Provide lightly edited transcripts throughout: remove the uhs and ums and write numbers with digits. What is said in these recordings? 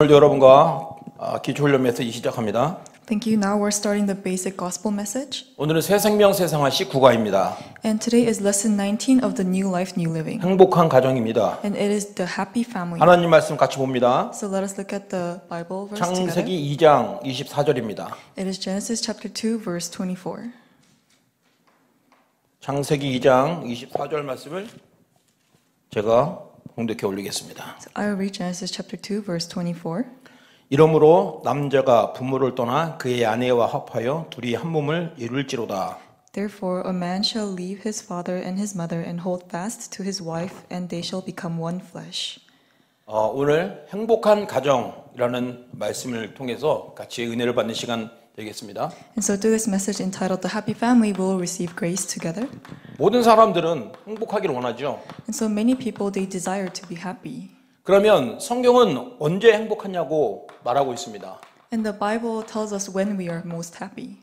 오늘도 여러분과 기초훈련 메시지 시작합니다. Thank you. Now we're starting the basic gospel message. 오늘은 새 생명 새 생활 19과입니다. And today is lesson 19 of the New Life, New Living. 행복한 가정입니다. And it is the happy family. 하나님 말씀 같이 봅니다. So let us look at the Bible verse together. 창세기 2장 24절입니다. It is Genesis chapter 2 verse 24. 창세기 2장 24절 말씀을 제가 공독해 올리겠습니다. So I will read Genesis chapter 2 verse 24. 이러므로 남자가 부모를 떠나 그의 아내와 합하여 둘이 한 몸을 이룰지로다. Therefore a man shall leave his father and his mother and hold fast to his wife, and they shall become one flesh. 오늘 행복한 가정이라는 말씀을 통해서 같이 은혜를 받는 시간 되겠습니다. And so through this message entitled The Happy Family, we will receive grace together. 모든 사람들은 행복하기를 원하죠. And so many people, they desire to be happy. 그러면 성경은 언제 행복하냐고 말하고 있습니다. And the Bible tells us when we are most happy.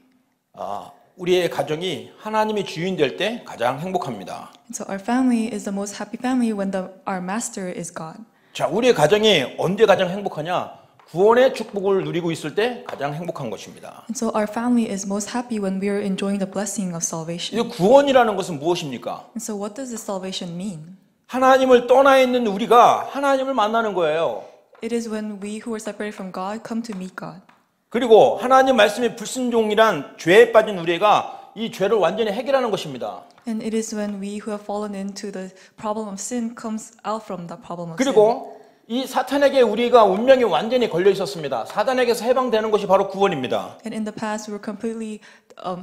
우리의 가정이 하나님의 주인 될 때 가장 행복합니다. And so our family is the most happy family when our master is God. 자, 우리의 가정이 언제 가장 행복하냐? 구원의 축복을 누리고 있을 때 가장 행복한 것입니다. And so our family is most happy when we are enjoying the blessing of salvation. 이 구원이라는 것은 무엇입니까? And so what does this salvation mean? 하나님을 떠나 있는 우리가 하나님을 만나는 거예요. It is when we who are separated from God come to meet God. 그리고 하나님 말씀에 불순종이란 죄에 빠진 우리가 이 죄를 완전히 해결하는 것입니다. And it is when we who have fallen into the problem of sin comes out from the problem of 그리고 이 사탄에게 우리가 운명이 완전히 걸려 있었습니다. 사단에게서 해방되는 것이 바로 구원입니다. sin. And in the past we were completely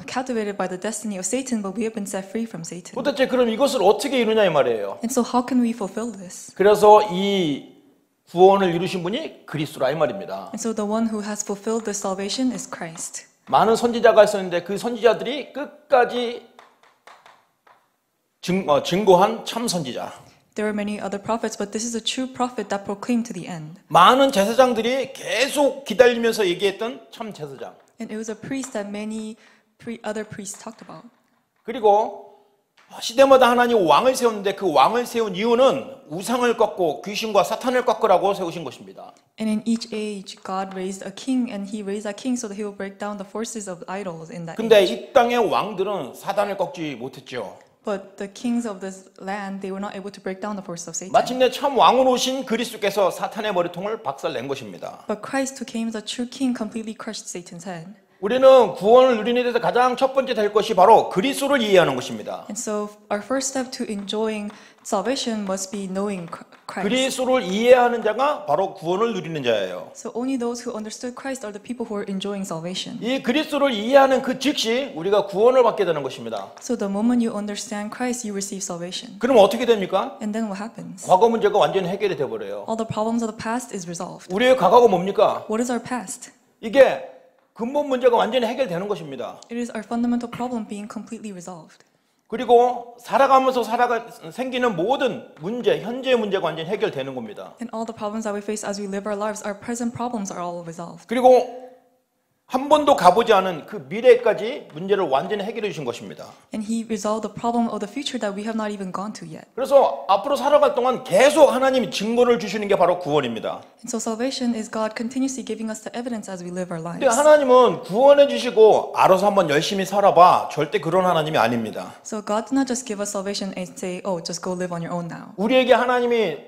captivated by the destiny of Satan, but we have been set free from Satan. 도대체 그럼 이것을 어떻게 이루냐 이 말이에요. And so how can we fulfill this? 그래서 이 구원을 이루신 분이 그리스도라 이 말입니다. And so the one who has fulfilled this salvation is Christ. 많은 선지자가 있었는데 그 선지자들이 끝까지 증거한 참 선지자. There are many other prophets, but this is a true prophet that proclaimed to the end. 많은 제사장들이 계속 기다리면서 얘기했던 참 제사장. And it was a priest that many other priests talked about. 그리고 시대마다 하나님 왕을 세웠는데 그 왕을 세운 이유는 우상을 꺾고 귀신과 사탄을 꺾으라고 세우신 것입니다. And in each age, God raised a king, and He raised that king so that He will break down the forces of idols in that 근데 age. 이 땅의 왕들은 사단을 꺾지 못했죠. But the kings of this land, they were not able to break down the forces of Satan. 마침내 참 왕으로 오신 그리스도께서 사탄의 머리통을 박살낸 것입니다. But Christ, who came as a true king, completely crushed Satan's head. 우리는 구원을 누리는 데서 가장 첫 번째 될 것이 바로 그리스도를 이해하는 것입니다. And so our first step to enjoying salvation must be knowing Christ. 그리스도를 이해하는 자가 바로 구원을 누리는 자예요. So only those who understood Christ are the people who are enjoying salvation. 이 그리스도를 이해하는 그 즉시 우리가 구원을 받게 되는 것입니다. So the moment you understand Christ, you receive salvation. 그럼 어떻게 됩니까? And then what happens? 과거 문제가 완전히 해결이 돼 버려요. All the problems of the past is resolved. 우리의 과거가 뭡니까? What is our past? 이게 근본 문제가 완전히 해결되는 것입니다. It is our fundamental problem being completely resolved. 그리고 살아가면서 생기는 모든 문제, 현재의 문제가 완전히 해결되는 겁니다. And all the problems that we face as we live our lives, our present problems are all resolved. 그리고 한 번도 가보지 않은 그 미래까지 문제를 완전히 해결해 주신 것입니다. And He resolved the problem of the future that we have not even gone to yet. 그래서 앞으로 살아갈 동안 계속 하나님이 증거를 주시는 게 바로 구원입니다. And so salvation is God continuously giving us the evidence as we live our lives. 근데 하나님은 구원해 주시고 알아서 한번 열심히 살아봐. 절대 그런 하나님이 아닙니다. So God did not just give us salvation and say, oh, just go live on your own now. 우리에게 하나님이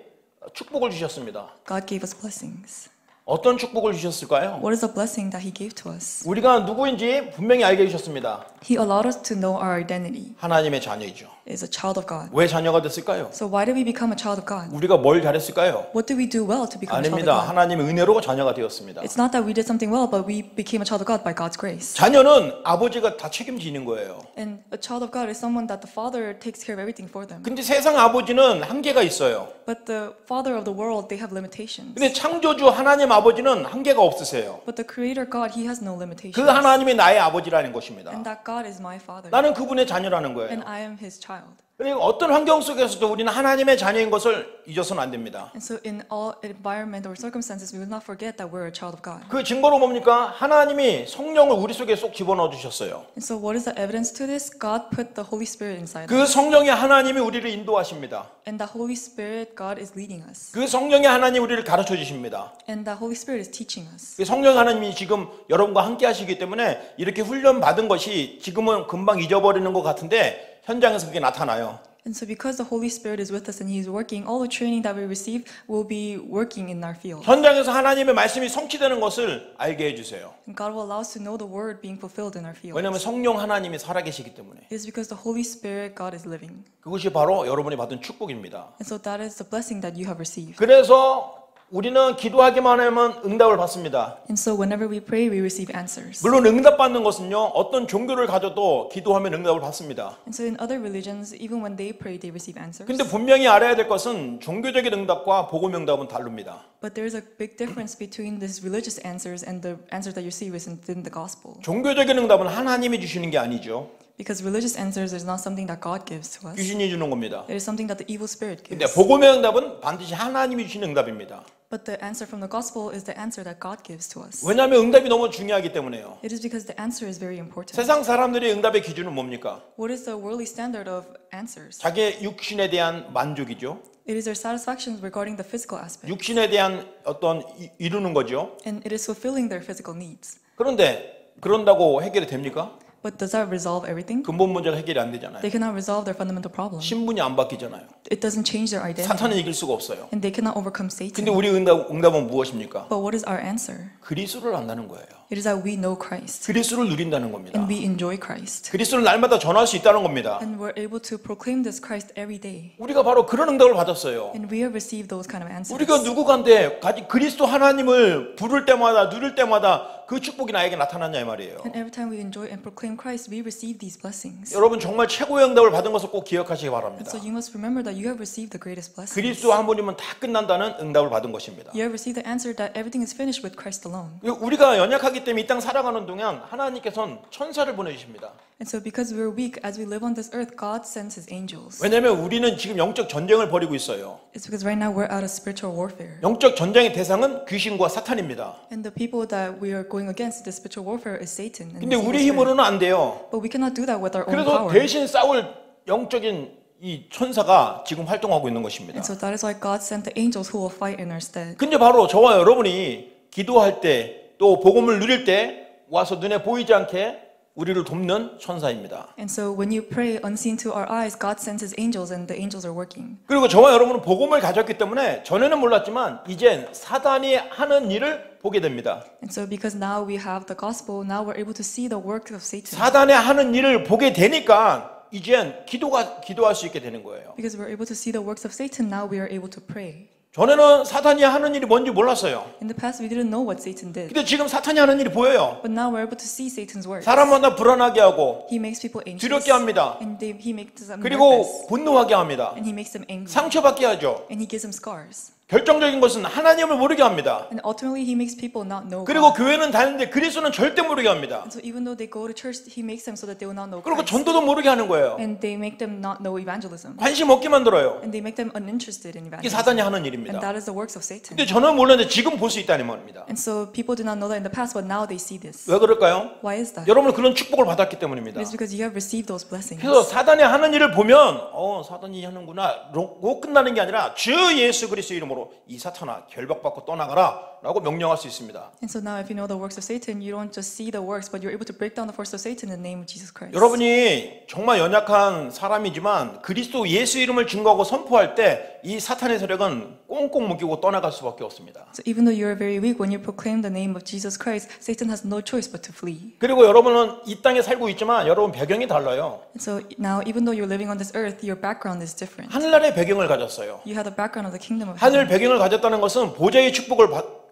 축복을 주셨습니다. God gave us blessings. 어떤 축복을 주셨을까요? What is the blessing that He gave to us? 우리가 누구인지 분명히 알게 해주셨습니다. He allowed us to know our identity 하나님의 자녀이죠. is a child of God. 왜 자녀가 됐을까요? So why did we become a child of God? 우리가 뭘 잘했을까요? What did we do well to become a child of 아닙니다. God? 하나님의 은혜로 자녀가 되었습니다. It's not that we did something well, but we became a child of God by God's grace. 자녀는 아버지가 다 책임지는 거예요. And a child of God is someone that the father takes care of everything for them. 근데 세상 아버지는 한계가 있어요. But the father of the world, they have limitations. 근데 창조주 하나님 아버지는 한계가 없으세요. But the creator God, He has no 그 limitations. 하나님이 나의 아버지라는 것입니다. And that God is my father. 나는 그분의 자녀라는 거예요. And I am His child. 그리고 어떤 환경 속에서도 우리는 하나님의 자녀인 것을 잊어서는 안 됩니다. And so in all environment or circumstances, we will not forget that we're a child of God. 그 증거로 뭡니까? 하나님이 성령을 우리 속에 쏙 집어넣어 주셨어요. And so what is the evidence to this? God put the Holy Spirit inside 그 us. 성령의 하나님이 우리를 인도하십니다. And the Holy Spirit, God is leading us. 그 성령의 하나님이 우리를 가르쳐 주십니다. And the Holy Spirit is teaching us. 그 성령 하나님이 지금 여러분과 함께 하시기 때문에 이렇게 훈련 받은 것이 지금은 금방 잊어버리는 것 같은데 현장에서 그게 나타나요. And so because the Holy Spirit is with us and He is working, all the training that we receive will be working in our field. 현장에서 하나님의 말씀이 성취되는 것을 알게 해주세요. And God will allow us to know the word being fulfilled in our field. 왜냐하면 성령 하나님이 살아계시기 때문에. It is because the Holy Spirit, God is living. 그것이 바로 여러분이 받은 축복입니다. And so that is the blessing that you have received. 그래서 우리는 기도하기만 하면 응답을 받습니다. And so whenever we pray, we receive answers. 물론 응답받는 것은요, 어떤 종교를 가져도 기도하면 응답을 받습니다. And so in other religions, even when they pray, they receive answers. 근데 분명히 알아야 될 것은 종교적인 응답과 복음 응답은 다릅니다. But there is a big difference between these religious answers and the answers that you see within the gospel. 종교적인 응답은 하나님이 주시는 게 아니죠. Because religious answers is not something that God gives to us. 귀신이 주는 겁니다. It is something that the evil spirit 근데 gives. 복음의 응답은 반드시 하나님이 주시는 응답입니다. But the answer from the gospel is the answer that God gives to us. 왜냐하면 응답이 너무 중요하기 때문에요. It is because the answer is very important. 세상 사람들의 응답의 기준은 뭡니까? What is the worldly standard of answers? 자기의 육신에 대한 만족이죠. It is their satisfaction regarding the physical aspect. 육신에 대한 어떤 이루는 거죠. And it is fulfilling their physical needs. 그런데 그런다고 해결이 됩니까? But does that resolve everything? 근본 문제가 해결이 안 되잖아요. They cannot resolve their fundamental problem. 신분이 안 바뀌잖아요. It doesn't change their identity. 사탄은 이길 수가 없어요. And they cannot overcome Satan. 근데 우리 응답은 무엇입니까? But what is our answer? 그리스도를 안다는 거예요. It is that we know Christ. 그리스도를 누린다는 겁니다. And we enjoy Christ. 그리스도를 날마다 전할 수 있다는 겁니다. And we're able to proclaim this Christ every day. 우리가 바로 그런 응답을 받았어요. And we have received those kind of answers. 우리가 누구간데 그리스도 하나님을 부를 때마다 누릴 때마다 그 축복이 나에게 나타났냐 이 말이에요. And every time we enjoy and proclaim Christ, we receive these blessings. 여러분 정말 최고의 응답을 받은 것을 꼭 기억하시기 And 바랍니다. so you must remember that you have received the greatest blessings. 그리스도 한 분이면 다 끝난다는 응답을 받은 것입니다. You have received the answer that everything is finished with Christ alone. 우리가 연약하기 때문에 이 땅 살아가는 동안 하나님께서는 천사를 보내주십니다. And so because we're weak, as we live on this earth, God sends His angels. 왜냐하면 우리는 지금 영적 전쟁을 벌이고 있어요. It's because right now we're out of spiritual warfare. 영적 전쟁의 대상은 귀신과 사탄입니다. And the people that we are going against the spiritual warfare is Satan. And 근데 the evil 우리 spirit. 힘으로는 안 돼요. But we cannot do that with our own 그래서 power. 대신 싸울 영적인 이 천사가 지금 활동하고 있는 것입니다. And so that is why God sent the angels who will fight in our stead. 근데 바로 저와 여러분이 기도할 때 또 복음을 누릴 때 와서 눈에 보이지 않게 우리를 돕는 천사입니다. And so when you pray unseen to our eyes, God sends His angels and the angels are working. 그리고 저와 여러분은 복음을 가졌기 때문에 전에는 몰랐지만 이젠 사단이 하는 일을 보게 됩니다. And so because now we have the gospel, now we're able to see the work of Satan. 사단이 하는 일을 보게 되니까 이젠 기도할 수 있게 되는 거예요. Because we're able to see the works of Satan, now we are able to pray. 전에는 사탄이 하는 일이 뭔지 몰랐어요. In the past, we didn't know what Satan did. 근데 지금 사탄이 하는 일이 보여요. But now we're able to see Satan's works. 사람마다 불안하게 하고 He makes people anxious. 두렵게 합니다. And he makes them 그리고 nervous. 분노하게 합니다. And he makes them angry. 상처받게 하죠. And he gives them scars. 결정적인 것은 하나님을 모르게 합니다. And ultimately, he makes people not know 그리고 God. 교회는 다니는데 그리스도는 절대 모르게 합니다. And so even though they go to church, he makes them so that they will not know 그리고 Christ. 전도도 모르게 하는 거예요. And they make them not know evangelism. 관심 없게 만들어요. And they make them uninterested in 이게 evangelism. 사단이 하는 And 일입니다. that is the works of Satan. 근데 저는 몰랐는데 지금 볼 수 있다는 말입니다. And so people did not know that in the past, but now they see this. 왜 그럴까요? Why is that? 여러분은 그런 축복을 받았기 때문입니다. It is because you have received those blessings. 그래서 사단이 하는 일을 보면 사단이 하는구나 로 끝나는 게 아니라 주 예수 그리스도 이름으로 이 사탄아 결박받고 떠나가라 라고 명령할 수 있습니다. And so now if you know the works of Satan, you don't just see the works, but you're able to break down the force of Satan in the name of Jesus Christ. 여러분이 정말 연약한 사람이지만 그리스도 예수 이름을 증거하고 선포할 때 이 사탄의 세력은 꽁꽁 묶이고 떠나갈 수밖에 없습니다. So even though you're very weak, when you proclaim the name of Jesus Christ, Satan has no choice but to flee. 그리고 여러분은 이 땅에 살고 있지만 여러분 배경이 달라요. And so now, even though you're living on this earth, your background is different. 하늘나라의 배경을 가졌어요. You have the background of the kingdom of 하늘 heaven. 배경을 가졌다는 것은 보좌의 축복을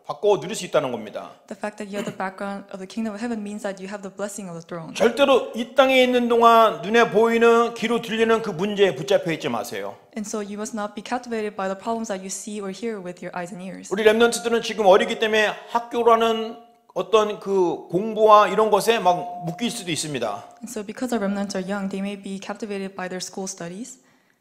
받고 누릴 수 있다는 겁니다. The fact that you have the background of the kingdom of heaven means that you have the blessing of the throne. 절대로 이 땅에 있는 동안 눈에 보이는 귀로 들리는 그 문제에 붙잡혀 있지 마세요. And so you must not be captivated by the problems that you see or hear with your eyes and ears. 우리 렘넌트들은 지금 어리기 때문에 학교라는 어떤 그 공부와 이런 것에 막 묶일 수도 있습니다. And so because our remnants are young, they may be captivated by their school studies.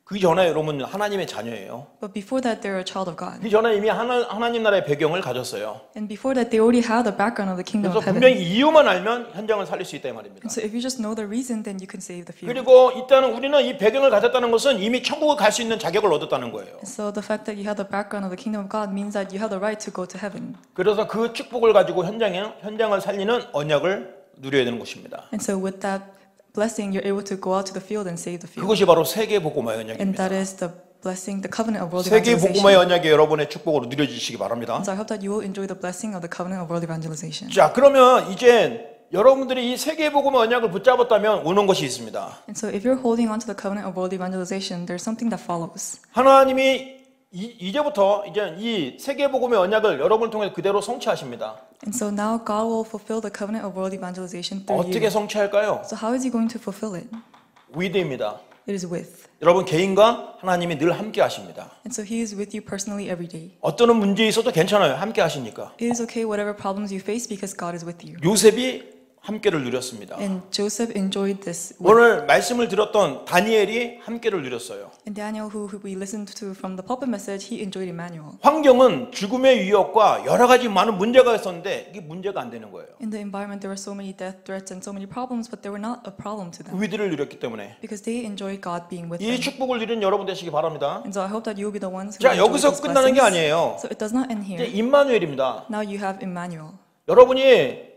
그 전에 여러분 하나님의 자녀예요. But before that, they're a child of God. 그 전에 이미 하나님 나라의 배경을 가졌어요. And before that, they already have the background of the kingdom 그래서 of heaven. 분명히 이유만 알면 현장을 살릴 수 있다 이 말입니다. And so if you just know the reason, then you can save the field. 그리고 일단은 우리는 이 배경을 가졌다는 것은 이미 천국을 갈 수 있는 자격을 얻었다는 거예요. And so the fact that you have the background of the kingdom of God means that you have the right to go to heaven. 그래서 그 축복을 가지고 현장을 살리는 언약을 누려야 되는 것입니다. And so with that blessing, you're able to go out to the field and save the field. 그것이 바로 세계 복음화의 And 언약입니다. that is the blessing, the covenant of world 세계 복음화의 evangelization. 언약이 여러분의 축복으로 누려지시기 바랍니다. So I hope that you will enjoy the blessing of the covenant of world evangelization. 자, 그러면 이제 여러분들이 이 세계 복음의 언약을 붙잡았다면 오는 것이 있습니다. And so if you're holding on to the covenant of world evangelization, there's something that follows. 하나님이 이제부터 이제 이 세계 복음의 언약을 여러분을 통해 그대로 성취하십니다. And so now God will fulfill the covenant of world evangelization through 어떻게 you. 성취할까요? So how is he going to fulfill it? 위드입니다. It is with. 여러분 개인과 하나님이 늘 함께 하십니다. And so he is with you personally every day. 어떤 문제 있어도 괜찮아요. 함께 하시니까. It is okay whatever problems you face because God is with you. 요셉이 함께를 누렸습니다. And Joseph enjoyed this. 오늘 말씀을 들었던 다니엘이 함께를 누렸어요. And Daniel, who we listened to from the pulpit message, he enjoyed Emmanuel. 환경은 죽음의 위협과 여러 가지 많은 문제가 있었는데 이게 문제가 안 되는 거예요. In the environment, there were so many death threats and so many problems, but they were not a problem to them 위기를 누렸기 때문에 because they enjoyed God being with 이 them. 축복을 누린 여러분 되시기 바랍니다. And so I hope that you will be the ones who 자, enjoy 여기서 those 끝나는 게 blessings. 아니에요. So it does not end 이제 here. 임마누엘입니다. Now you have Emmanuel. 여러분이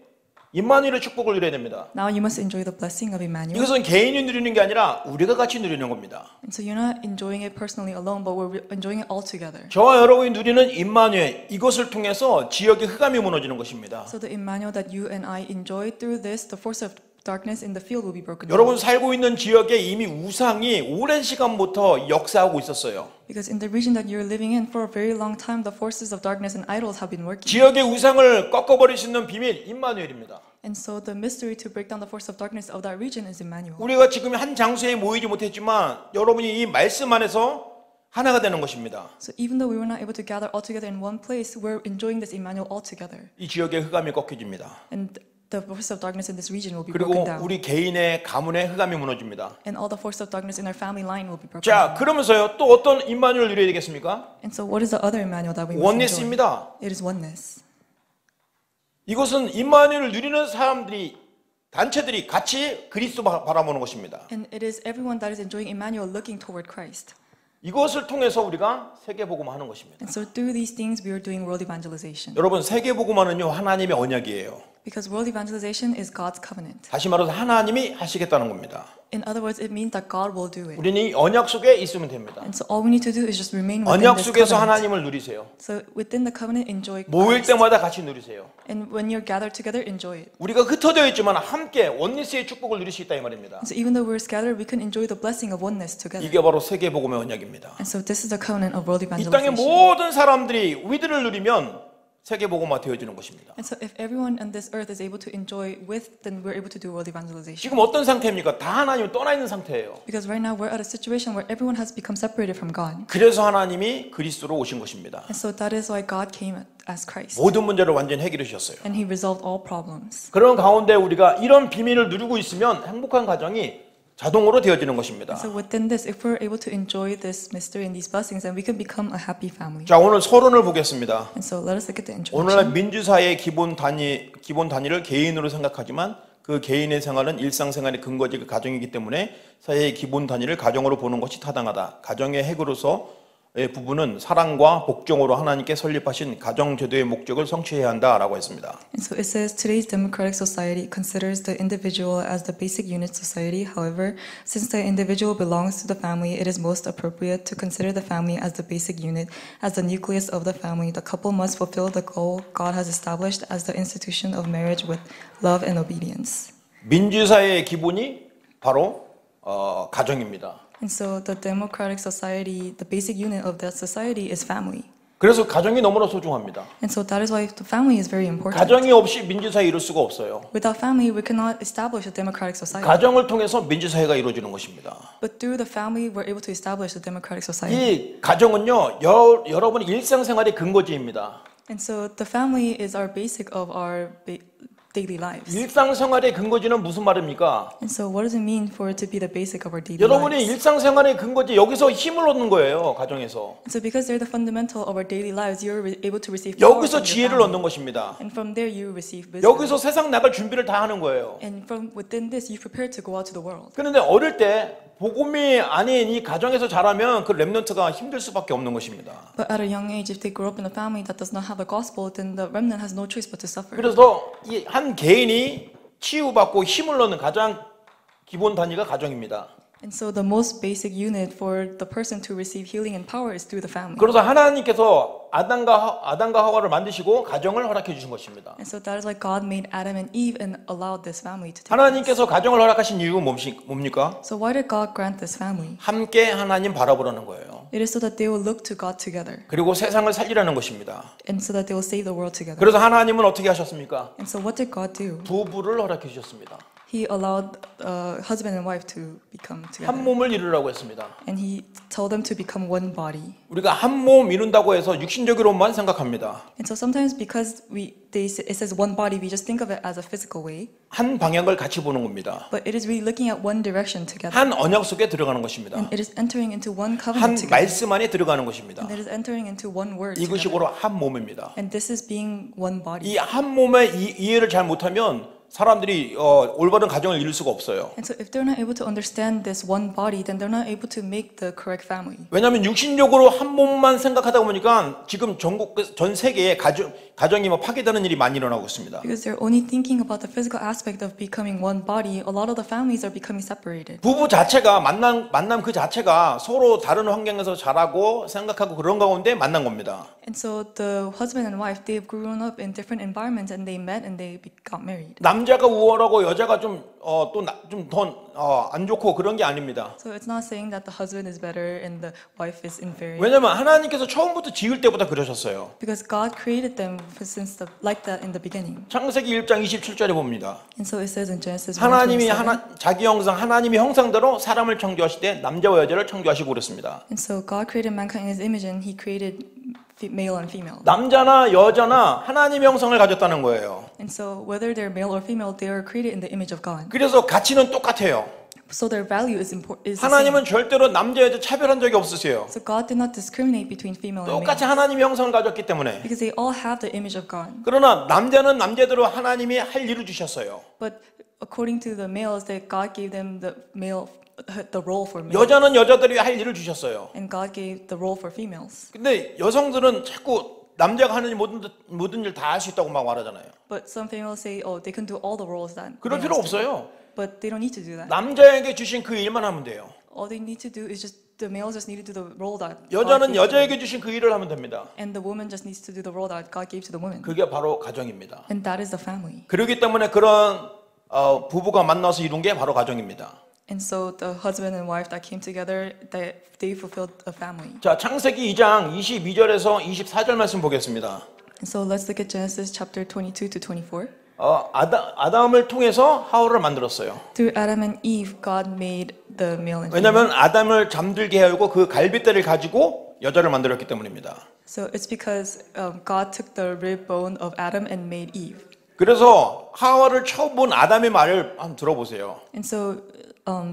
임마누엘의 축복을 누려야 됩니다. Now you must enjoy the blessing of Emmanuel. 이것은 개인이 누리는 게 아니라 우리가 같이 누리는 겁니다. And so you're not enjoying it personally alone, but we're enjoying it all together. 저와 여러분이 누리는 임마누엘 이것을 통해서 지역의 흑암이 무너지는 것입니다. So the Emmanuel that you and I enjoy through this, the force of darkness in the field will be broken down. 여러분 살고 있는 지역에 이미 우상이 오랜 시간부터 역사하고 있었어요. Because in the region that you're living in for a very long time, the forces of darkness and idols have been working. 지역의 우상을 꺾어버릴 수 있는 비밀 임마누엘입니다. And so the mystery to break down the force of darkness of that region is Emmanuel. 우리가 지금 한 장소에 모이지 못했지만 여러분이 이 말씀 안에서 하나가 되는 것입니다. So even though we were not able to gather all together in one place, we're enjoying this Emmanuel all together. 이 지역의 흑암이 꺾여집니다. And the force of darkness in this region will be 그리고 broken down. 우리 개인의 가문의 흑암이 무너집니다. And all the force of darkness in our family line will be broken 자, down. 그러면서요 또 어떤 임마누엘을 누려야 되겠습니까? And so what is the other Emmanuel that we must enjoy? 원네스입니다. It is oneness. 이것은 임마누엘을 누리는 사람들이 단체들이 같이 그리스도 바라보는 것입니다. And it is everyone that is enjoying Emmanuel looking toward Christ. 이것을 통해서 우리가 세계 복음화하는 것입니다. And so through these things we are doing world evangelization. 여러분 세계 복음화는요 하나님의 언약이에요. Because world evangelization is God's covenant. 다시 말해서 하나님이 하시겠다는 겁니다. In other words, it means that God will do it. 우리는 이 언약 속에 있으면 됩니다. And so all we need to do is just remain within 언약 this 속에서 covenant. 하나님을 누리세요. So within the covenant, enjoy 모일 Christ. 때마다 같이 누리세요. And when you're gathered together, enjoy it. 우리가 흩어져 있지만 함께 원리스의 축복을 누릴 수 있다 이 말입니다. And so even though we're scattered, we can enjoy the blessing of oneness together. 이게 바로 세계 복음의 언약입니다. And so this is the covenant of world 이 땅의 evangelization. 모든 사람들이 위드를 누리면 세계 복음화 되어지는 것입니다. And so if everyone on this earth is able to enjoy with, then we're able to do world evangelization. 지금 어떤 상태입니까? 다 하나님을 떠나 있는 상태예요. Because right now we're at a situation where everyone has become separated from God. 그래서 하나님이 그리스도로 오신 것입니다. And so that is why God came as Christ. 모든 문제를 완전히 해결해 주셨어요. And He resolved all problems. 그런 가운데 우리가 이런 비밀을 누리고 있으면 행복한 가정이 자동으로 되어지는 것입니다. So within this, if we're able to enjoy this mystery and these blessings, then we can become a happy family. 자, 오늘 서론을 보겠습니다. And so let us look at the 오늘날 introduction. 민주사회의 기본 단위를 개인으로 생각하지만 그 개인의 생활은 일상생활의 근거지 그 가정이기 때문에 사회의 기본 단위를 가정으로 보는 것이 타당하다. 가정의 핵으로서의 부분은 사랑과 복종으로 하나님께 설립하신 가정제도의 목적을 성취해야 한다라고 했습니다. And so it says today's democratic society considers the individual as the basic unit society. However, since the individual belongs to the family, it is most appropriate to consider the family as the basic unit, as the nucleus of the family. The couple must fulfill the goal God has established as the institution of marriage with love and obedience. 민주사회의 기본이 바로 가정입니다. And so the democratic society, the basic unit of that society is family. 그래서 가정이 너무나 소중합니다. And so that is why the family is very important. 가정이 없이 민주사회 이룰 수가 없어요. Without family, we cannot establish a democratic society. 가정을 통해서 민주사회가 이루어지는 것입니다. But through the family, we're able to establish a democratic society. 이 가정은요, 여러분의 일상생활의 근거지입니다. And so the family is our basic of our daily lives. 일상생활의 근거지는 무슨 말입니까? And so what does it mean for it to be the basic of our daily 여러분이 lives? 일상생활의 근거지 여기서 힘을 얻는 거예요. 가정에서. And so because they're the fundamental of our daily lives, you're able to receive power 여기서 from your 지혜를 family. 얻는 것입니다. And from there you receive wisdom. 여기서 세상 나갈 준비를 다 하는 거예요. And from within this, you prepare to go out to the world. 그런데 어릴 때 복음이 아닌 이 가정에서 자라면 그 렘넌트가 힘들 수밖에 없는 것입니다. But at a young age, if they grow up in a family that does not have the gospel, then the remnant has no choice but to suffer. 그래서 이 한 개인이 치유받고 힘을 얻는 가장 기본 단위가 가정입니다. And so the most basic unit for the person to receive healing and power is through the family. 그래서 하나님께서 아담과 하와를 만드시고 가정을 허락해 주신 것입니다. And so that is why God made Adam and Eve and allowed this family to take place. 하나님께서 가정을 허락하신 이유가 뭡니까? So why did God grant this family? 함께 하나님 바라보라는 거예요. It is so that they will look to God together. 그리고 세상을 살리라는 것입니다. And so that they will save the world together. 그래서 하나님은 어떻게 하셨습니까? And so what did God do? 부부를 허락해 주셨습니다. He allowed husband and wife to become 한 together. 몸을 이루라고 했습니다. And he told them to become one body. 우리가 한 몸 이룬다고 해서 육신적으로만 생각합니다. And so sometimes because it says one body, we just think of it as a physical way. 한 방향을 같이 보는 겁니다. But it is really looking at one direction together. 한 언약 속에 들어가는 것입니다. And it is entering into one 한 covenant together. 말씀 안에 들어가는 것입니다. And it is entering into one word 이것이 together. 바로 한 몸입니다. And this is being one body. 이 한 몸의 이해를 잘 못하면 사람들이 올바른 가정을 이룰 수가 없어요. And so if they're not able to understand this one body, then they're not able to make the correct family. 왜냐하면 육신적으로 한 몸만 생각하다 보니까 지금 전 세계에 가정이 파괴되는 일이 많이 일어나고 있습니다. Because they're only thinking about the physical aspect of becoming one body, a lot of the families are becoming separated. 부부 자체가 만남 그 자체가 서로 다른 환경에서 자라고 생각하고 그런 가운데 만난 겁니다. And so the husband and wife, they've grown up in different environments and they met and they got married. 남자가 우월하고 여자가 좀 더 안 좋고 그런 게 아닙니다. So it's not saying that the husband is better and the wife is inferior. 왜냐하면 하나님께서 처음부터 지을 때보다 그러셨어요. Because God created them like that in the beginning. 창세기 1장 27절에 봅니다. And so it says in Genesis 1:27. 하나님이 자기 형상 하나님의 형상대로 사람을 창조하실 때 남자와 여자를 창조하시고 그랬습니다. And so God created mankind in His image, and He created male and female. 남자나 여자나 하나님의 형상을 가졌다는 거예요. And so whether they're male or female, they are created in the image of God. 그래서 가치는 똑같아요. So their value is the 하나님은 same. 절대로 남자 여자 차별한 적이 없으세요. So God did not discriminate between female and 똑같이 male. 하나님의 형상을 가졌기 때문에. Because they all have the image of God. 그러나 남자는 남자대로 하나님이 할 일을 주셨어요. But according to the males, that God gave them the role for male. 여자는 여자들이 할 일을 주셨어요. And God gave the role for females. 근데 여성들은 자꾸 남자가 하는 모든 일 다 할 수 있다고 막 말하잖아요. But some females say, oh, they can do all the roles that 그럴 필요 males do. 없어요. But they don't need to do that. 남자에게 주신 그 일만 하면 돼요. All they need to do is the males just need to do the role that God 여자는 gave to them. 여자에게 주신 그 일을 하면 됩니다. And the woman just needs to do the role that God gave to the woman. 그게 바로 가정입니다. And that is the family. 그렇기 때문에 그런 부부가 만나서 이룬 게 바로 가정입니다. And so the husband and wife that came together, they fulfilled a family. 자, 창세기 2장 22절에서 24절 말씀 보겠습니다. And so let's look at Genesis chapter 22 to 24. 아담을 통해서 하와를 만들었어요. Through Adam and Eve, God made the male and female. 왜냐하면 아담을 잠들게 하고 그 갈빗대를 가지고 여자를 만들었기 때문입니다. So it's because God took the rib bone of Adam and made Eve. 그래서 하와를 처음 본 아담의 말을 한번 들어보세요. And so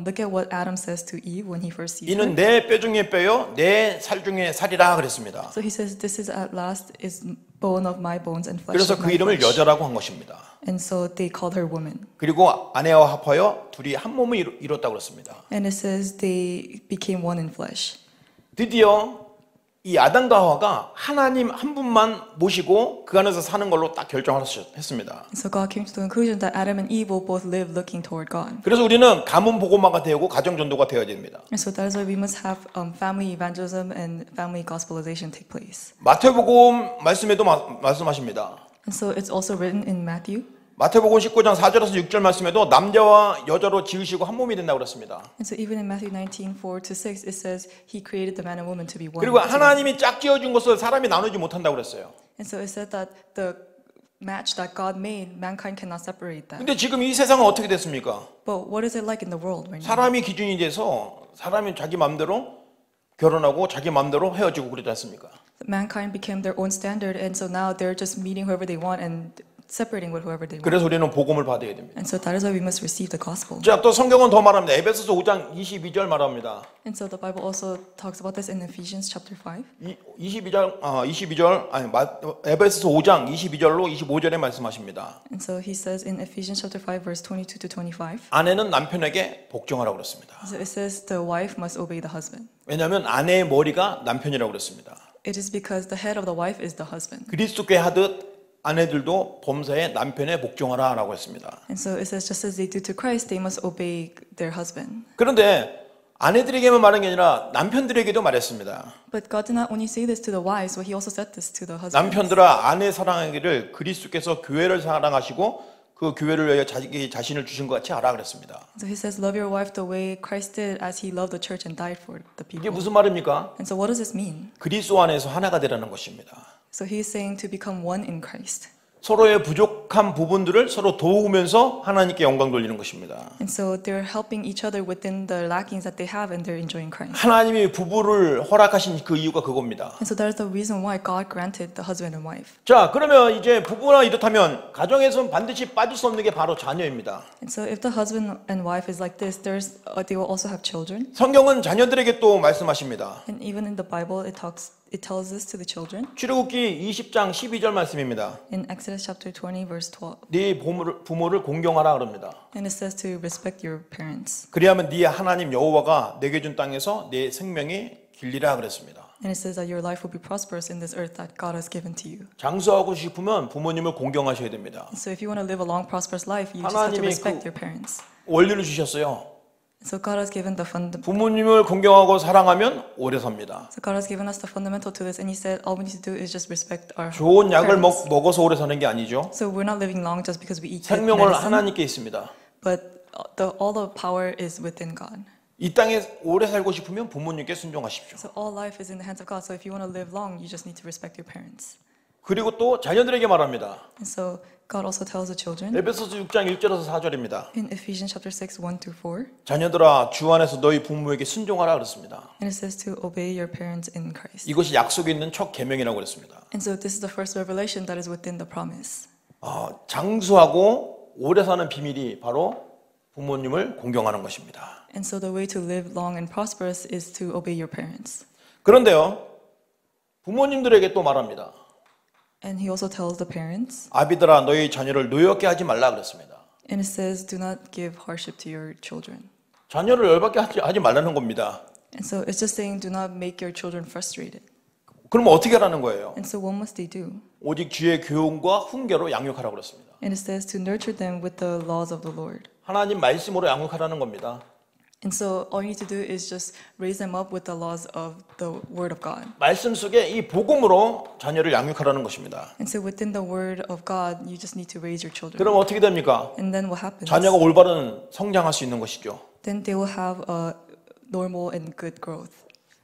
look at what Adam says to Eve when he first sees 이는 her. 내 뼈 중에 뼈요, 내 살 중에 살이라 그랬습니다. So he says, "This is at last is bone of my bones and flesh 그래서 of 그 my 이름을 flesh." 여자라고 한 것입니다. And so they called her woman. 그리고 아내와 합하여 둘이 한 몸을 이뤘다고 그랬습니다. And it says they became one in flesh. 드디어 이 아담과 하와가 하나님 한 분만 모시고 그 안에서 사는 걸로 딱 결정했습니다. And so God came to the conclusion that Adam and Eve will both live looking toward God. 그래서 우리는 가문 복음화가 되고 가정 전도가 되어야 됩니다. And so that is why we must have family evangelism and family gospelization take place. 마태복음 말씀에도 말씀하십니다. And so it's also written in Matthew. 마태복음 19장 4절에서 6절 말씀에도 남자와 여자로 지으시고 한 몸이 된다고 그랬습니다. And so even in Matthew 19:4-6, it says He created the man and woman to be one. 그리고 together. 하나님이 짝 지어준 것을 사람이 나누지 못한다고 그랬어요. And so it said that the match that God made, mankind cannot separate that. 근데 지금 이 세상은 어떻게 됐습니까? But what is it like in the world right now? 사람이 기준이 돼서 사람이 자기 마음대로 결혼하고 자기 마음대로 헤어지고 그러지 않습니까? Mankind became their own standard, and so now they're just meeting whoever they want and separating with whoever they want. 그래서 우리는 복음을 받아야 됩니다. And so that is why we must receive the gospel. 자, 또 성경은 더 말합니다. 에베소서 5장 22절 말합니다. And so the Bible also talks about this in Ephesians chapter 5. 22절 에베소서 5장 22절로 25절에 말씀하십니다. And so he says in Ephesians chapter 5 verse 22 to 25. 아내는 남편에게 복종하라고 그랬습니다. So it says the wife must obey the husband. 왜냐하면 아내의 머리가 남편이라고 그랬습니다. It is because the head of the wife is the husband. 그리스도께 하듯 아내들도 범사에 남편에 복종하라라고 했습니다. And so it says just as they do to Christ, they must obey their husband. 그런데 아내들에게만 말한 게 아니라 남편들에게도 말했습니다. But God did not only say this to the wives, but He also said this to the husbands. 남편들아 아내 사랑하기를 그리스도께서 교회를 사랑하시고 그 교회를 위하여 자기 자신을 주신 것 같이 하라 그랬습니다. So He says, "Love your wife the way Christ did, as He loved the church and died for the 이게 people." 무슨 말입니까? And so what does this mean? 그리스도 안에서 하나가 되라는 것입니다. So He is saying to become one in Christ. 서로의 부족한 부분들을 서로 도우면서 하나님께 영광 돌리는 것입니다. And so they're helping each other within the lackings that they have, and they're enjoying Christ. 하나님이 부부를 허락하신 그 이유가 그겁니다. And so that is the reason why God granted the husband and wife. 자, 그러면 이제 부부나 이렇다면 가정에서는 반드시 빠질 수 없는 게 바로 자녀입니다. And so if the husband and wife is like this, they will also have children. 성경은 자녀들에게 또 말씀하십니다. And even in the Bible, it tells this to the children. 출애굽기 20장 12절 말씀입니다. In Exodus chapter 20 verse 12. 네 부모를 공경하라 그럽니다. And it says to respect your parents. 그리하면 네 하나님 여호와가 내게 준 땅에서 네 생명이 길리라 그랬습니다. And it says that your life will be prosperous in this earth that God has given to you. 장수하고 싶으면 부모님을 공경하셔야 됩니다. So if you want to live a long prosperous life, you just have to respect your parents. 원리를 주셨어요. So God has given the 부모님을 공경하고 사랑하면 오래 삽니다. So God has given us the fundamental to this, and He said all we need to do is just respect our 좋은 약을 parents. 먹어서 오래 사는 게 아니죠. So we're not living long just because we eat good 생명을 medicine, 하나님께 있습니다. but all the power is within God. 이 땅에 오래 살고 싶으면 부모님께 순종하십시오. So all life is in the hands of God. So if you want to live long, you just need to respect your parents. 그리고 또 자녀들에게 말합니다. And so God also tells the children 에베소서 6장 1절에서 4절입니다. in Ephesians chapter 6, 1 through 4, 자녀들아 주 안에서 너희 부모에게 순종하라 그랬습니다. and it says to obey your parents in Christ. 이것이 약속에 있는 첫 계명이라고 그랬습니다. And so this is the first revelation that is within the promise. 장수하고 오래 사는 비밀이 바로 부모님을 공경하는 것입니다. And so the way to live long and prosperous is to obey your parents. 그런데요, 부모님들에게 또 말합니다. And He also tells the parents, 아비들아 너희 자녀를 노엽게 하지 말라 그랬습니다. and it says, do not give hardship to your children. 자녀를 열받게 하지 말라는 겁니다. And so it's just saying, do not make your children frustrated. 그럼 어떻게 하라는 거예요? And so what must they do? 오직 주의 교훈과 훈계로 양육하라고 그랬습니다. And it says to nurture them with the laws of the Lord. 하나님 말씀으로 양육하라는 겁니다. And so all you need to do is just raise them up with the laws of the Word of God. 말씀 속에 이 복음으로 자녀를 양육하라는 것입니다. And so within the Word of God, you just need to raise your children. 그럼 어떻게 됩니까? And then what happens? 자녀가 올바른 성장할 수 있는 것이죠. Then they will have a normal and good growth.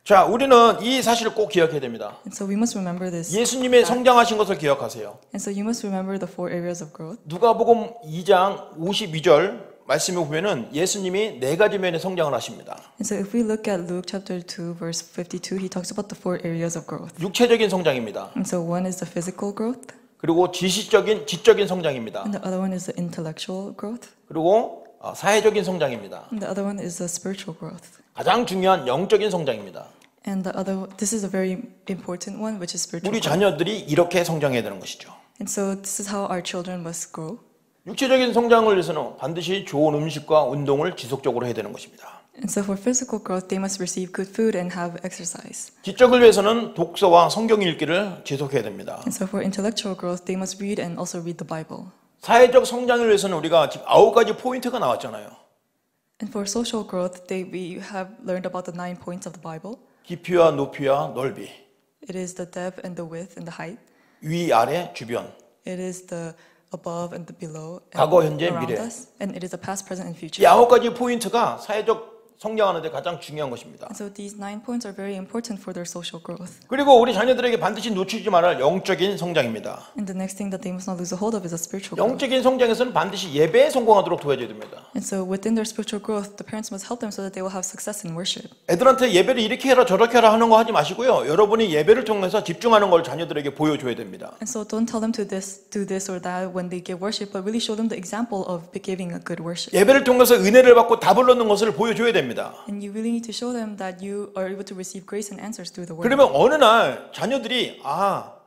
자, 우리는 이 사실을 꼭 기억해야 됩니다. And so we must remember this. 예수님의 성장하신 것을 기억하세요. And so you must remember the 4 areas of growth. 누가복음 2장 52절 말씀에 보면은 예수님이 4가지 면의 성장을 하십니다. And so if we look at Luke chapter 2 verse 52, he talks about the 4 areas of growth. 육체적인 성장입니다. And so one is the physical growth, 그리고 지적인 성장입니다. and the other one is the intellectual growth, 그리고 사회적인 성장입니다. and the other one is the spiritual growth. 가장 중요한 영적인 성장입니다. And this is a very important one, which is spiritual 우리 growth. 자녀들이 이렇게 성장해야 되는 것이죠. And so this is how our children must grow. 육체적인 성장을 위해서는 반드시 좋은 음식과 운동을 지속적으로 해야 되는 것입니다. And so for physical growth, they must receive good food and have exercise. 지적을 위해서는 독서와 성경 읽기를 지속해야 됩니다. And so for intellectual growth, they must read and also read the Bible. 사회적 성장을 위해서는 우리가 지금 9가지 포인트가 나왔잖아요. And for social growth, we have learned about the 9 points of the Bible. 깊이와 높이와 넓이, It is the depth and the width and the height. 위, 아래, 주변. It is the above and the below and 과거, 현재, around 미래. us. And it is the past, present, and 이 future. 9가지 포인트가 사회적 성장하는 데 가장 중요한 것입니다. And so these 9 points are very important for their social growth. 그리고 우리 자녀들에게 반드시 놓치지 말아야 할 영적인 성장입니다. And the next thing that they must not lose a hold of is a spiritual growth. 영적인 성장에서는 반드시 예배에 성공하도록 도와줘야 됩니다. And so within their spiritual growth, the parents must help them so that they will have success in worship. 애들한테 예배를 이렇게 해라 저렇게 해라 하는 거 하지 마시고요. 여러분이 예배를 통해서 집중하는 걸 자녀들에게 보여줘야 됩니다. And so don't tell them to do this or that when they give worship, but really show them the example of giving a good worship. 예배를 통해서 은혜를 받고 답을 얻는 것을 보여줘야 됩니다. And you really need to show them that you are able to receive grace and answers through the word. 그러면 어느 날 자녀들이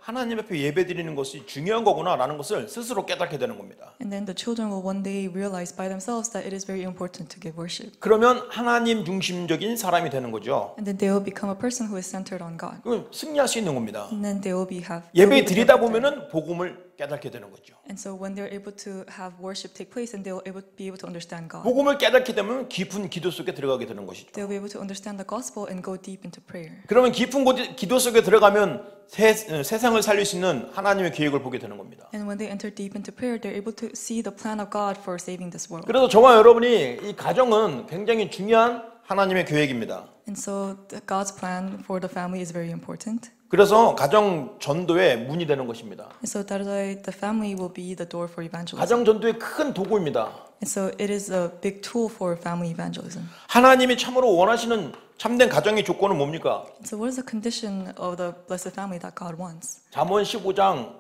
하나님 앞에 예배 드리는 것이 중요한 거구나라는 것을 스스로 깨닫게 되는 겁니다. And then the children will one day realize by themselves that it is very important to give worship. 그러면 하나님 중심적인 사람이 되는 거죠. And then they will become a person who is centered on God. 그럼 승리할 수 있는 겁니다. And then they will 예배 드리다 보면은 복음을 깨닫게 되는 거죠. And so when they're able to have worship take place, and they will be able to understand God. 복음을 깨닫게 되면 깊은 기도 속에 들어가게 되는 것이죠. They'll be able to understand the gospel and go deep into prayer. 그러면 깊은 기도 속에 들어가면 세상을 살릴 수 있는 하나님의 계획을 보게 되는 겁니다. And when they enter deep into prayer, they're able to see the plan of God for saving this world. 그래서 저와 여러분이 이 가정은 굉장히 중요한 하나님의 계획입니다. And so God's plan for the family is very important. 그래서 가정 전도의 문이 되는 것입니다. And so that is why the family will be the door for evangelism. 가정 전도의 큰 도구입니다. And so it is a big tool for family evangelism. 하나님이 참으로 원하시는 참된 가정의 조건은 뭡니까? And so what is the condition of the blessed family that God wants? 잠언 15장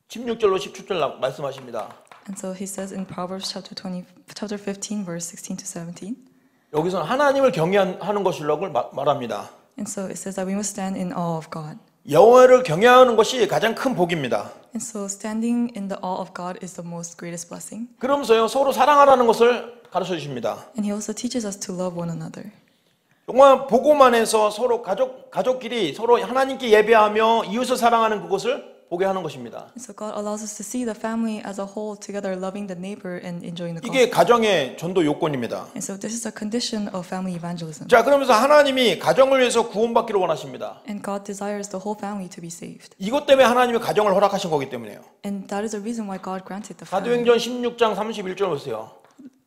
16절로 17절 말씀하십니다. And so he says in Proverbs chapter 15 verse 16 to 17. 여기서는 하나님을 경외하는 것이라고 말합니다. And so it says that we must stand in awe of God. 여호와를 경외하는 것이 가장 큰 복입니다. And so standing in the awe of God is the most greatest blessing. 그러면서요 서로 사랑하라는 것을 가르쳐 주십니다. And he also teaches us to love one another. 정말 보고만 해서 서로 가족끼리 서로 하나님께 예배하며 이웃을 사랑하는 그것을 보게 하는 것입니다. And so God allows us to see the family as a whole together, loving the neighbor and enjoying the 이게 gospel. 가정의 전도 요건입니다. And so this is a condition of family evangelism. 자, 그러면서 하나님이 가정을 위해서 구원받기를 원하십니다. And God desires the whole family to be saved. 이것 때문에 하나님이 가정을 허락하신 거기 때문에요. And that is the reason why God granted the family. 사도행전 16장 31절 보세요.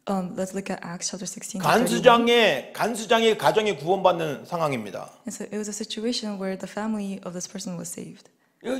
Let's look at Acts chapter 16. 간수장의 가정이 구원받는 상황입니다. And so it was a situation where the family of this person was saved.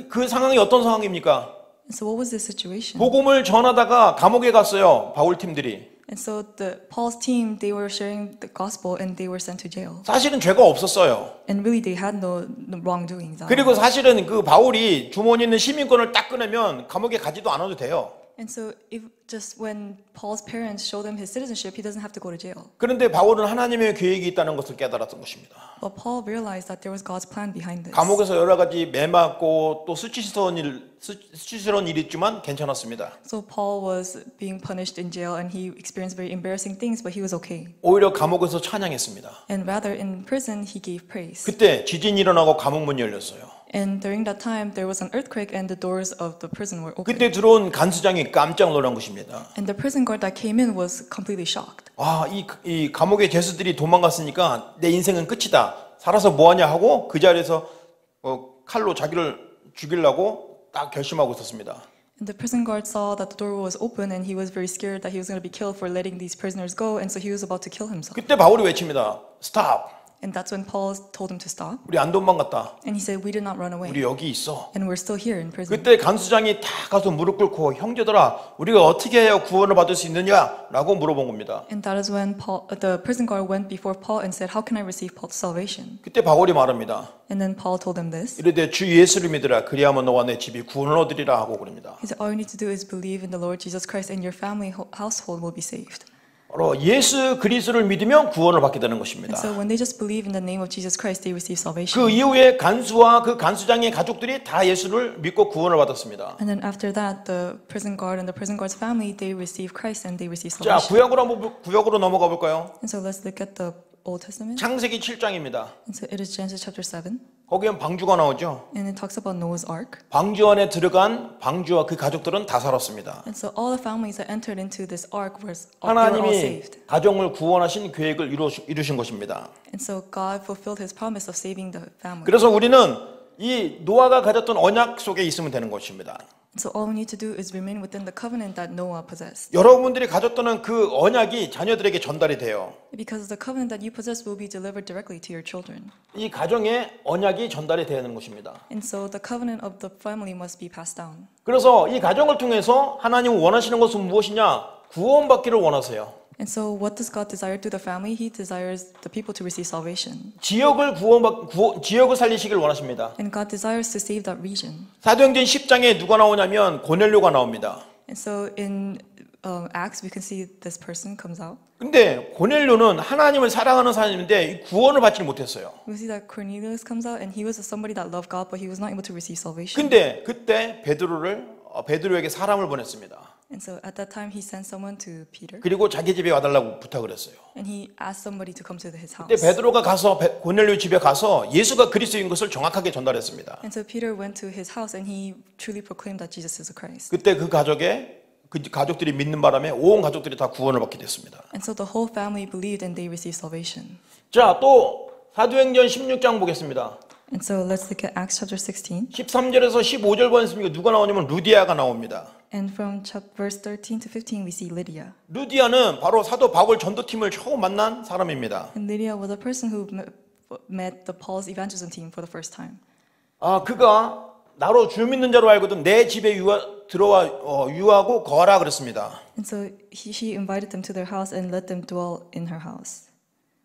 그 상황이 어떤 상황입니까? And so what was this situation? 복음을 전하다가 감옥에 갔어요. 바울 팀들이. And so Paul's team, they were sharing the gospel and they were sent to jail. 사실은 죄가 없었어요. And really they had no wrongdoings. 그리고 사실은 그 바울이 주머니에 있는 시민권을 딱 꺼내면 감옥에 가지도 않아도 돼요. And so if just when Paul's parents showed him his citizenship, he doesn't have to go to jail. 그런데 바울은 하나님의 계획이 있다는 것을 깨달았던 것입니다. But Paul realized that there was God's plan behind this. 감옥에서 여러 가지 매 맞고 또 수치스러운 일이 있지만 괜찮았습니다. So Paul was being punished in jail and he experienced very embarrassing things, but he was okay. 오히려 감옥에서 찬양했습니다. And rather in prison, he gave praise. 그때 지진이 일어나고 감옥 문이 열렸어요. And during that time, there was an earthquake and the doors of the prison were open. 그때 들어온 간수장이 깜짝 놀란 것입니다. And the prison guard that came in was completely shocked. 이 감옥의 죄수들이 도망갔으니까 내 인생은 끝이다. 살아서 뭐하냐 하고 그 자리에서 칼로 자기를 죽이려고 딱 결심하고 있었습니다. And the prison guard saw that the door was open and he was very scared that he was going to be killed for letting these prisoners go, and so he was about to kill himself. 그때 바울이 외칩니다. Stop. And that's when Paul told him to stop. 우리 안 도망갔다. And he said, we did not run away. 우리 여기 있어. And we're still here in prison. 그때 간수장이 다 가서 무릎 꿇고 형제들아 우리가 어떻게 해야 구원을 받을 수 있느냐라고 물어본 겁니다. And that is when the prison guard went before Paul and said, how can I receive salvation? 그때 바울이 말합니다. And then Paul told him this. 이르되 주 예수를 믿으라 그리하면 너와 내 집이 구원을 얻으리라 하고 그럽니다. He said, all you need to do is believe in the Lord Jesus Christ and your family household will be saved. 바로 예수 그리스도를 믿으면 구원을 받게 되는 것입니다. And so when they just believe in the name of Jesus Christ, they receive salvation. 그 이후에 간수와 그 간수장의 가족들이 다 예수를 믿고 구원을 받았습니다. And then after that, the prison guard and the prison guard's family, they receive Christ and they receive 자, salvation. 구약으로 넘어가 볼까요? And so let's look at the Old Testament. 창세기 7장입니다. And so it is Genesis chapter 7. 거기엔 방주가 나오죠. And it talks about Noah's Ark. 방주 안에 들어간 방주와 그 가족들은 다 살았습니다. And so all the families that entered into this ark were all 하나님이 saved. 가정을 구원하신 계획을 이루신 것입니다. And so God fulfilled His promise of saving the family. 그래서 우리는 이 노아가 가졌던 언약 속에 있으면 되는 것입니다. So all we need to do is remain within the covenant that Noah possessed. 여러분들이 가졌던 그 언약이 자녀들에게 전달이 돼요. Because the covenant that you possess will be delivered directly to your children. 이 가정에 언약이 전달이 되는 것입니다. And so the covenant of the family must be passed down. 그래서 이 가정을 통해서 하나님 원하시는 것은 무엇이냐? 구원받기를 원하세요. And so what does God desire through the family? He desires the people to receive salvation. 지역을 살리시길 원하십니다. And God desires to save that region. 사도행전 10장에 누가 나오냐면 고넬료가 나옵니다. And so in Acts we can see this person comes out. 근데 고넬료는 하나님을 사랑하는 사람인데 구원을 받지 못했어요. We see that Cornelius comes out and he was somebody that loved God but he was not able to receive salvation. 근데 그때 베드로에게 사람을 보냈습니다. And so at that time he sent someone to Peter 그리고 자기 집에 와달라고 부탁을 했어요. and he asked somebody to come to his house. 그때 베드로가 가서 고넬료 집에 가서 예수가 그리스도인 것을 정확하게 전달했습니다. And so Peter went to his house and he truly proclaimed that Jesus is the Christ. 그때 그 가족들이 믿는 바람에 온 가족들이 다 구원을 받게 됐습니다. And so the whole family believed and they received salvation. 자, 또 사도행전 16장 보겠습니다. And so let's look at Acts chapter 16. 13절에서 15절 보니까 누가 나오냐면 루디아가 나옵니다. And from verse 13 to 15 we see Lydia. 루디아는 바로 사도 바울 전도팀을 처음 만난 사람입니다. And Lydia was a person who met the Paul's evangelism team for the first time. 그가 나로 주 믿는 자로 알거든 내 집에 유하고 거하라 그랬습니다. And so she invited them to their house and let them dwell in her house.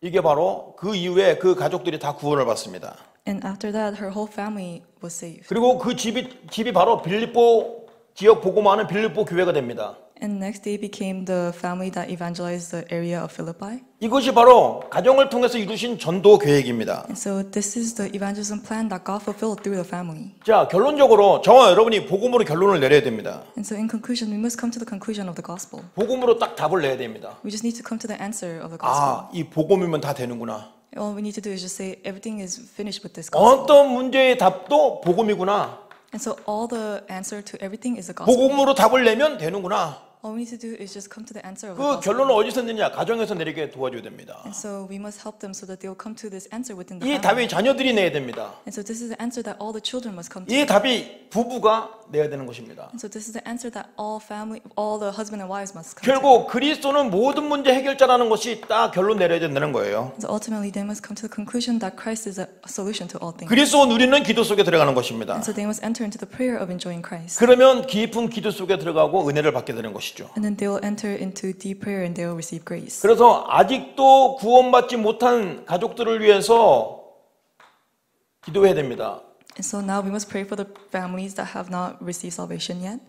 이게 바로 그 이후에 그 가족들이 다 구원을 받습니다. And after that her whole family was saved. 그리고 그 집이 바로 빌립보 지역 복음화하는 빌립보 교회가 됩니다. And next they became the family that evangelized the area of Philippi. 이것이 바로 가정을 통해서 이루신 전도 계획입니다. And so this is the evangelism plan that God fulfilled through the family. 자, 결론적으로 저와 여러분이 복음으로 결론을 내려야 됩니다. And so in conclusion, we must come to the conclusion of the gospel. 복음으로 딱 답을 내야 됩니다. We just need to come to the answer of the gospel. 이 복음이면 다 되는구나. All we need to do is just say everything is finished with this gospel. 어떤 문제의 답도 복음이구나. And so all the answer to everything is the gospel. 복음으로 답을 내면 되는구나. All we need to do is just come to the answer of the 그 gospel. 결론을 어디서 내냐? 가정에서 내리게 도와줘야 됩니다. And so we must help them so that they will come to this answer within the 이 family. 답이 자녀들이 내야 됩니다. And so this is the answer that all the children must come to. 이 답이 부부가 내야 되는 것입니다. And so this is the answer that all the husband and wives must come to. 결국 그리스도는 모든 문제 해결자라는 것이 딱 결론 내려야 된다는 거예요. And so ultimately they must come to the conclusion that Christ is a solution to all things. 그리스도 누리는 기도 속에 들어가는 것입니다. And so they must enter into the prayer of enjoying Christ. 그러면 깊은 기도 속에 들어가고 은혜를 받게 되는 것이죠. And then they will enter into deep prayer and they will receive grace. 그래서 아직도 구원받지 못한 가족들을 위해서 기도해야 됩니다. And so now we must pray for the families that have not received salvation yet.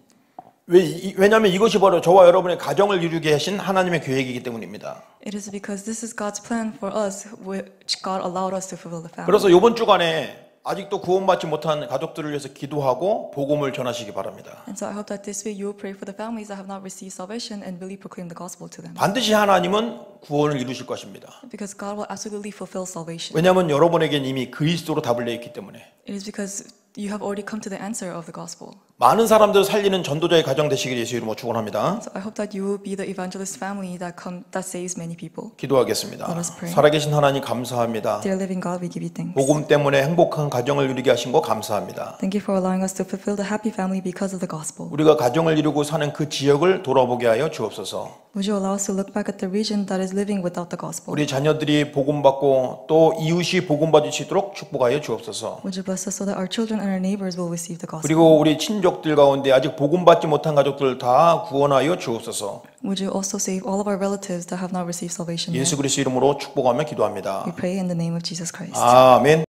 왜냐하면 이것이 바로 저와 여러분의 가정을 이루게 하신 하나님의 계획이기 때문입니다. It is because this is God's plan for us, which God allowed us to fulfill the family. 그래서 이번 주간에 아직도 구원받지 못한 가족들을 위해서 기도하고 복음을 전하시기 바랍니다. And so I hope that this way you will pray for the families that have not received salvation and really proclaim the gospel to them. 반드시 하나님은 구원을 이루실 것입니다. Because God will absolutely fulfill salvation. 왜냐하면 여러분에겐 이미 그리스도로 답을 내있기 때문에. It is because you have already come to the answer of the gospel. 많은 사람들을 살리는 전도자의 가정 되시길 예수 이름으로 축원합니다. So I hope that you will be the evangelist family that saves many people. 기도하겠습니다. Let us pray. 살아계신 하나님 감사합니다. Dear living God, we give you thanks. 복음 때문에 행복한 가정을 이루게 하신 거 감사합니다. Thank you for allowing us to fulfill the happy family because of the gospel. 우리가 가정을 이루고 사는 그 지역을 돌아보게 하여 주옵소서. Would you allow us to look back at the region that is living without the gospel? 우리 자녀들이 복음 받고 또 이웃이 복음 받을 수 있도록 축복하여 주옵소서. Would you bless us so that our children and our neighbors will receive the gospel? 그리고 우리 친족들 가운데 아직 복음 받지 못한 가족들 다 구원하여 주옵소서. Would you also save all of our relatives that have not received salvation 예수 yet? 그리스도 이름으로 축복하며 기도합니다. We pray in the name of Jesus Christ. 아멘.